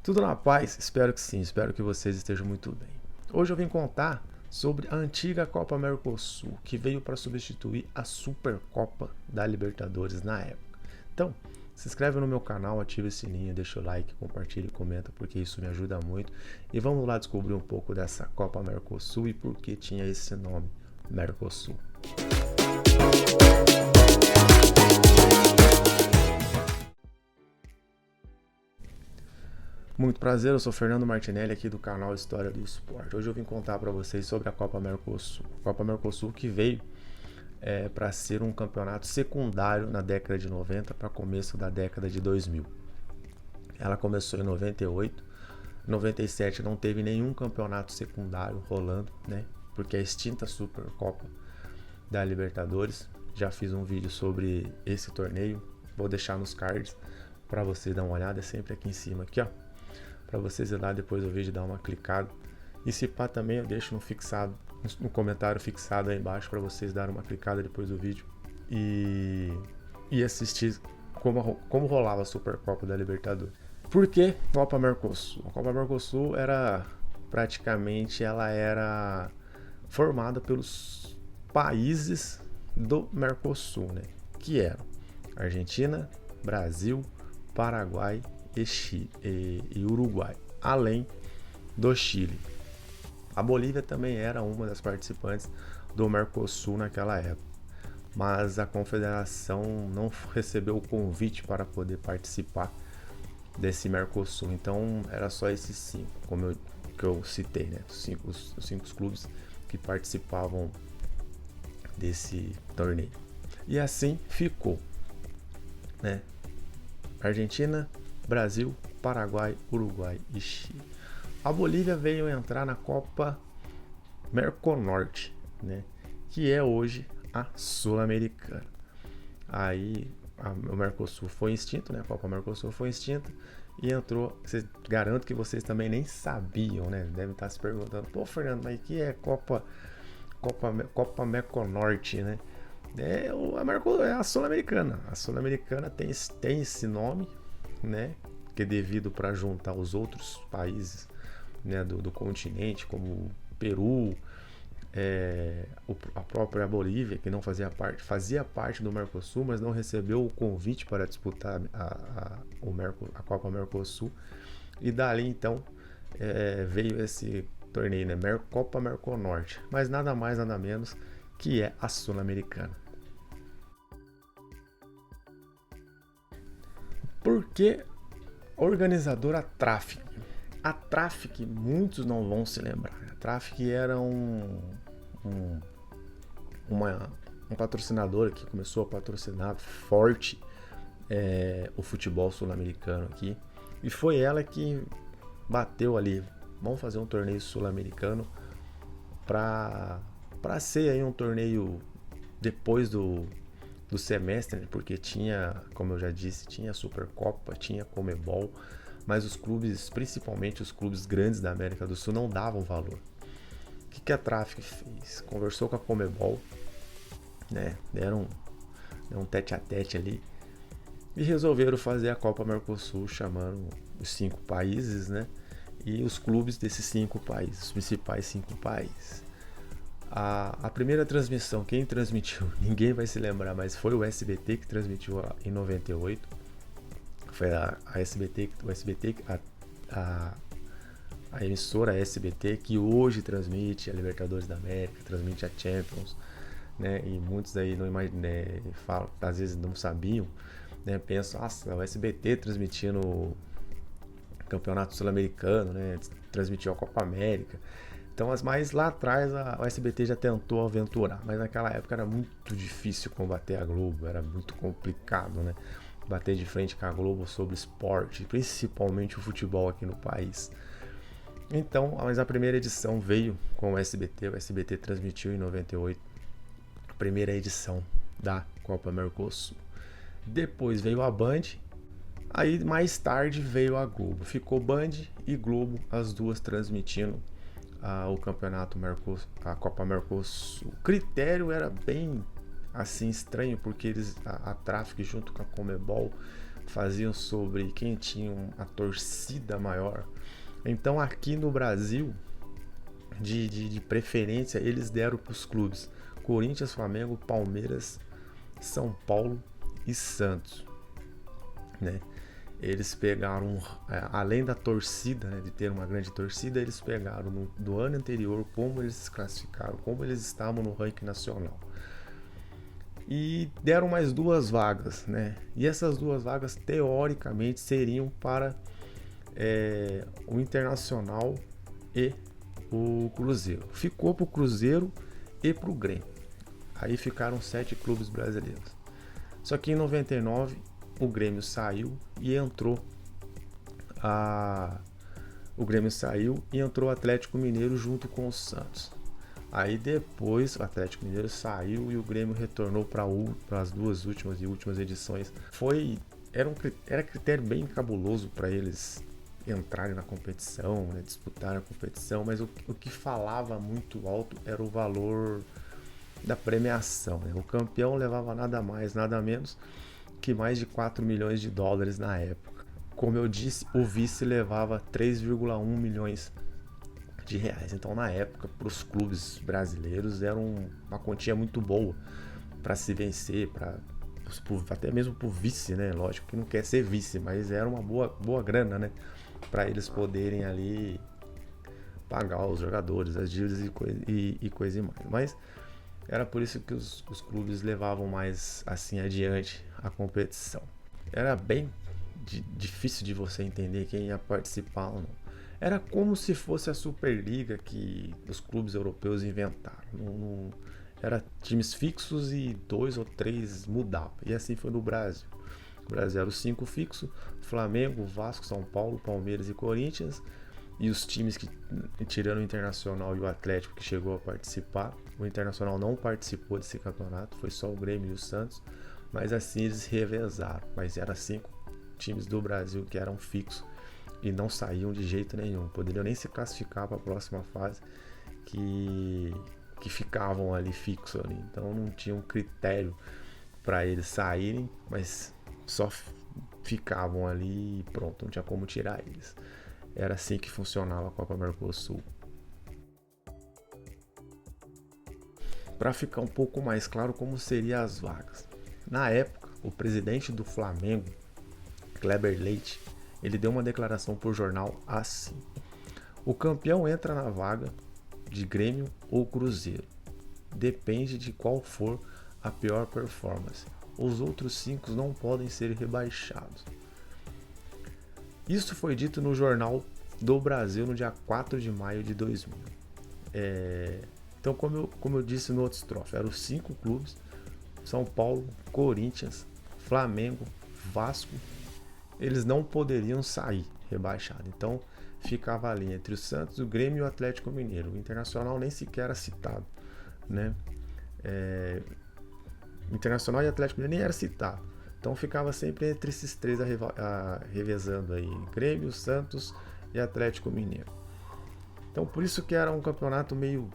Tudo na paz? Espero que sim, espero que vocês estejam muito bem. Hoje eu vim contar sobre a antiga Copa Mercosul, que veio para substituir a Supercopa da Libertadores na época. Então, se inscreve no meu canal, ativa o sininho, deixa o like, compartilha e comenta, porque isso me ajuda muito. E vamos lá descobrir um pouco dessa Copa Mercosul e por que tinha esse nome, Mercosul. Muito prazer, eu sou Fernando Martinelli aqui do canal História do Esporte. Hoje eu vim contar para vocês sobre a Copa Mercosul. A Copa Mercosul que veio para ser um campeonato secundário na década de 90 para começo da década de 2000. Ela começou em 98, 97 não teve nenhum campeonato secundário rolando, né? Porque a extinta Supercopa da Libertadores, já fiz um vídeo sobre esse torneio, vou deixar nos cards para você dar uma olhada, é sempre aqui em cima, aqui ó, para vocês ir lá depois do vídeo dar uma clicada. E se pá também eu deixo no comentário fixado aí embaixo para vocês darem uma clicada depois do vídeo e assistir como rolava a Supercopa da Libertadores. Por que Copa Mercosul? A Copa Mercosul era formada pelos países do Mercosul, né? Que eram Argentina, Brasil, Paraguai e Uruguai, além do Chile. A Bolívia também era uma das participantes do Mercosul naquela época, mas a confederação não recebeu o convite para poder participar desse Mercosul, então era só esses cinco, que eu citei, né? Os cinco clubes que participavam desse torneio. E assim ficou, né? Argentina, Brasil, Paraguai, Uruguai e Chile. A Bolívia veio entrar na Copa Merconorte, né? Que é hoje a Sul-Americana. Aí o Mercosul foi extinto, né? A Copa Mercosul foi extinta e entrou. Garanto que vocês também nem sabiam, né? Devem estar se perguntando: pô, Fernando, mas que é Copa Merconorte, né? É a Sul-Americana. A Sul-Americana tem esse nome, né? Que é devido para juntar os outros países, né, do continente, como Peru, a própria Bolívia, que não fazia parte do Mercosul, mas não recebeu o convite para disputar a Copa Mercosul. E dali então veio esse torneio, né? Copa Merconorte, mas nada mais nada menos que é a Sul-Americana. Por que organizadora Traffic? A Traffic, muitos não vão se lembrar. A Traffic era um patrocinador que começou a patrocinar forte o futebol sul-americano aqui. E foi ela que bateu ali: vamos fazer um torneio sul-americano para ser aí um torneio depois do semestre, porque tinha, como eu já disse, tinha Supercopa, tinha Comebol, mas os clubes, principalmente os clubes grandes da América do Sul, não davam valor. O que a Traffic fez? Conversou com a Comebol, né? Deram um tete a tete ali e resolveram fazer a Copa Mercosul, chamando os 5 países, né? E os clubes desses 5 países, os principais 5 países. A primeira transmissão, quem transmitiu, ninguém vai se lembrar, mas foi o SBT que transmitiu em 98. Foi a emissora SBT que hoje transmite a Libertadores da América, transmite a Champions, né? E muitos aí não falam, às vezes não sabiam, né? Pensam: nossa, o SBT transmitindo o Campeonato Sul-Americano, né? Transmitiu a Copa América. Então, mas lá atrás o SBT já tentou aventurar, mas naquela época era muito difícil combater a Globo, era muito complicado, né? Bater de frente com a Globo sobre esporte, principalmente o futebol aqui no país. Então, mas a primeira edição veio com o SBT transmitiu em 98 a primeira edição da Copa Mercosul. Depois veio a Band, aí mais tarde veio a Globo. Ficou Band e Globo, as duas transmitindo o campeonato Mercosul, a Copa Mercosul. O critério era bem assim estranho, porque a Traffic junto com a Comebol faziam sobre quem tinha a torcida maior. Então aqui no Brasil, de preferência, eles deram para os clubes Corinthians, Flamengo, Palmeiras, São Paulo e Santos, né? Eles pegaram, além da torcida, né, de ter uma grande torcida, eles pegaram do ano anterior como eles se classificaram, como eles estavam no ranking nacional. E deram mais 2 vagas, né? E essas 2 vagas, teoricamente, seriam para o Internacional e o Cruzeiro. Ficou para o Cruzeiro e para o Grêmio. Aí ficaram 7 clubes brasileiros. Só que em 99 o Grêmio saiu e entrou o Atlético Mineiro junto com o Santos. Aí depois o Atlético Mineiro saiu e o Grêmio retornou para as 2 últimas edições. Era critério bem cabuloso para eles entrarem na competição, né, disputarem a competição, mas o que falava muito alto era o valor da premiação, né? O campeão levava nada mais, nada menos que mais de 4 milhões de dólares na época. Como eu disse, o vice levava 3,1 milhões de reais. Então, na época, para os clubes brasileiros, era uma quantia muito boa para se vencer, até mesmo para o vice, né? Lógico que não quer ser vice, mas era uma boa grana, né? Para eles poderem ali pagar os jogadores, as dívidas e coisa e mais. Mas era por isso que os clubes levavam mais assim adiante a competição. Era bem difícil de você entender quem ia participar ou não. Era como se fosse a Superliga que os clubes europeus inventaram. Era times fixos e 2 ou 3 mudavam. E assim foi no Brasil. O Brasil era os 5 fixos: Flamengo, Vasco, São Paulo, Palmeiras e Corinthians. E os times que, tirando o Internacional e o Atlético, que chegou a participar, o Internacional não participou desse campeonato, foi só o Grêmio e o Santos, mas assim eles revezaram. Mas eram 5 times do Brasil que eram fixos e não saíam de jeito nenhum, poderiam nem se classificar para a próxima fase, que ficavam ali fixos ali. Então não tinha um critério para eles saírem, mas só ficavam ali e pronto, não tinha como tirar eles. Era assim que funcionava a Copa Mercosul. Para ficar um pouco mais claro como seriam as vagas. Na época, o presidente do Flamengo, Kleber Leite, ele deu uma declaração por jornal assim: o campeão entra na vaga de Grêmio ou Cruzeiro. Depende de qual for a pior performance. Os outros 5 não podem ser rebaixados. Isso foi dito no Jornal do Brasil no dia 4 de maio de 2000. Então, como eu disse no outro estrofe, eram os 5 clubes: São Paulo, Corinthians, Flamengo, Vasco. Eles não poderiam sair rebaixados. Então, ficava ali entre o Santos, o Grêmio e o Atlético Mineiro. O Internacional nem sequer era citado, né? Internacional e Atlético Mineiro nem era citado. Então ficava sempre entre esses 3 revezando aí: Grêmio, Santos e Atlético Mineiro. Então por isso que era um campeonato meio...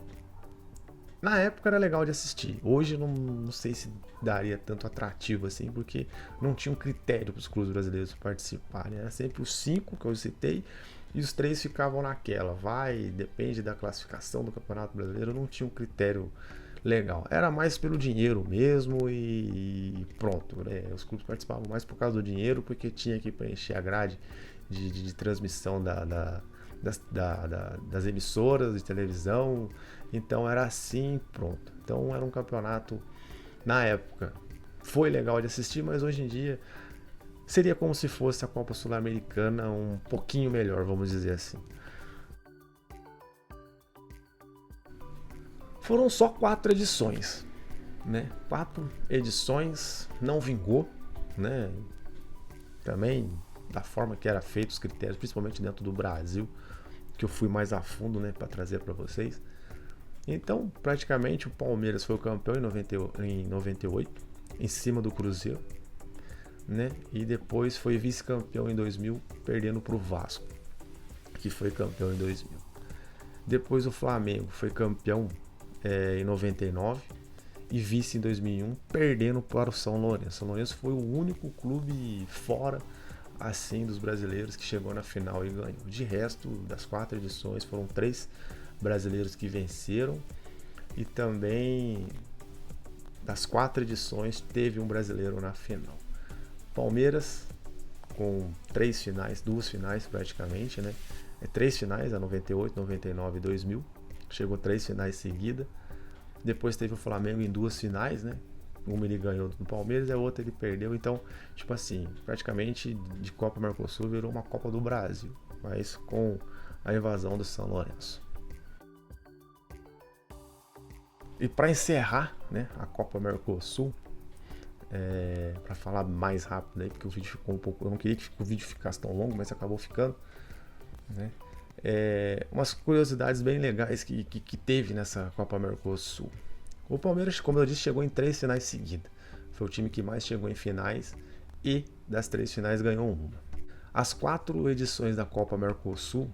Na época era legal de assistir. Hoje não sei se daria tanto atrativo assim, porque não tinha um critério para os clubes brasileiros participarem. Era sempre os 5 que eu citei e os 3 ficavam naquela. Depende da classificação do Campeonato Brasileiro, não tinha um critério legal. Era mais pelo dinheiro mesmo e pronto, né? Os clubes participavam mais por causa do dinheiro, porque tinha que preencher a grade de transmissão das emissoras de televisão. Então era assim, pronto. Então era um campeonato, na época, foi legal de assistir, mas hoje em dia seria como se fosse a Copa Sul-Americana um pouquinho melhor, vamos dizer assim. Foram só 4 edições, né? 4 edições, não vingou, né? Também da forma que era feito os critérios, principalmente dentro do Brasil, que eu fui mais a fundo, né, para trazer para vocês. Então, praticamente o Palmeiras foi o campeão em 98, em cima do Cruzeiro, né? E depois foi vice-campeão em 2000, perdendo para o Vasco, que foi campeão em 2000. Depois o Flamengo foi campeão em 99 e vice em 2001, perdendo para o São Lourenço. São Lourenço foi o único clube fora assim dos brasileiros que chegou na final e ganhou. De resto, das 4 edições, foram 3 brasileiros que venceram, e também das 4 edições teve um brasileiro na final. Palmeiras com 3 finais, 2 finais praticamente, né? 3 finais, a 98, 99 e 2000. Chegou 3 finais seguidas. Depois teve o Flamengo em 2 finais, né? Uma ele ganhou do Palmeiras e a outra ele perdeu. Então, tipo assim, praticamente de Copa Mercosul virou uma Copa do Brasil, mas com a invasão do São Lourenço. E para encerrar, né, a Copa Mercosul, para falar mais rápido aí, porque o vídeo ficou um pouco, eu não queria que o vídeo ficasse tão longo, mas acabou ficando, né? Umas curiosidades bem legais que teve nessa Copa Mercosul. O Palmeiras, como eu disse, chegou em 3 finais seguidas. Foi o time que mais chegou em finais e das 3 finais ganhou uma. As 4 edições da Copa Mercosul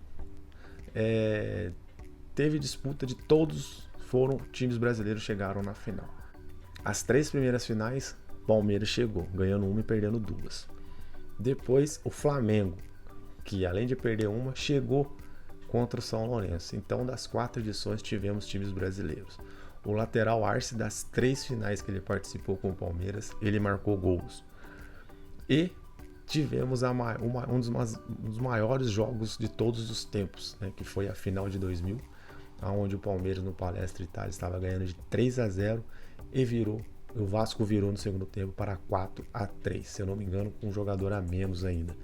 teve disputa de todos, foram times brasileiros chegaram na final. As 3 primeiras finais, Palmeiras chegou, ganhando uma e perdendo 2. Depois o Flamengo, que além de perder uma, chegou contra o São Lourenço. Então, das 4 edições tivemos times brasileiros. O lateral Arce, das 3 finais que ele participou com o Palmeiras, ele marcou gols. E tivemos um dos maiores jogos de todos os tempos, né, que foi a final de 2000, onde o Palmeiras no Palestra Itália estava ganhando de 3-0 e o Vasco virou no segundo tempo para 4-3, se eu não me engano, com um jogador a menos ainda,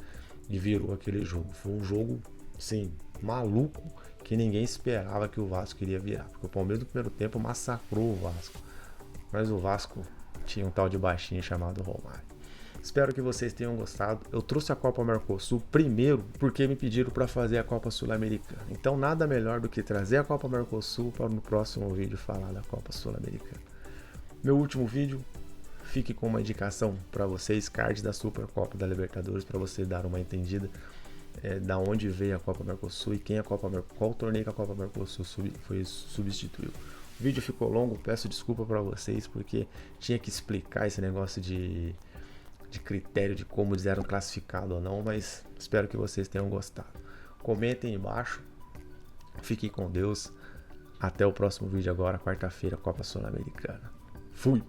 e virou aquele jogo. Foi um jogo, sim, maluco, que ninguém esperava que o Vasco iria virar, porque o Palmeiras no primeiro tempo massacrou o Vasco, mas o Vasco tinha um tal de baixinho chamado Romário. Espero que vocês tenham gostado. Eu trouxe a Copa Mercosul primeiro porque me pediram para fazer a Copa Sul-Americana. Então nada melhor do que trazer a Copa Mercosul para no próximo vídeo falar da Copa Sul-Americana. Meu último vídeo, fique com uma indicação para vocês, card da Supercopa da Libertadores, para você dar uma entendida da onde veio a Copa Mercosul e qual torneio que a Copa Mercosul substituiu. O vídeo ficou longo, peço desculpa para vocês porque tinha que explicar esse negócio de critério de como eles eram classificados ou não, mas espero que vocês tenham gostado. Comentem embaixo, fiquem com Deus, até o próximo vídeo agora, quarta-feira, Copa Sul-Americana. Fui!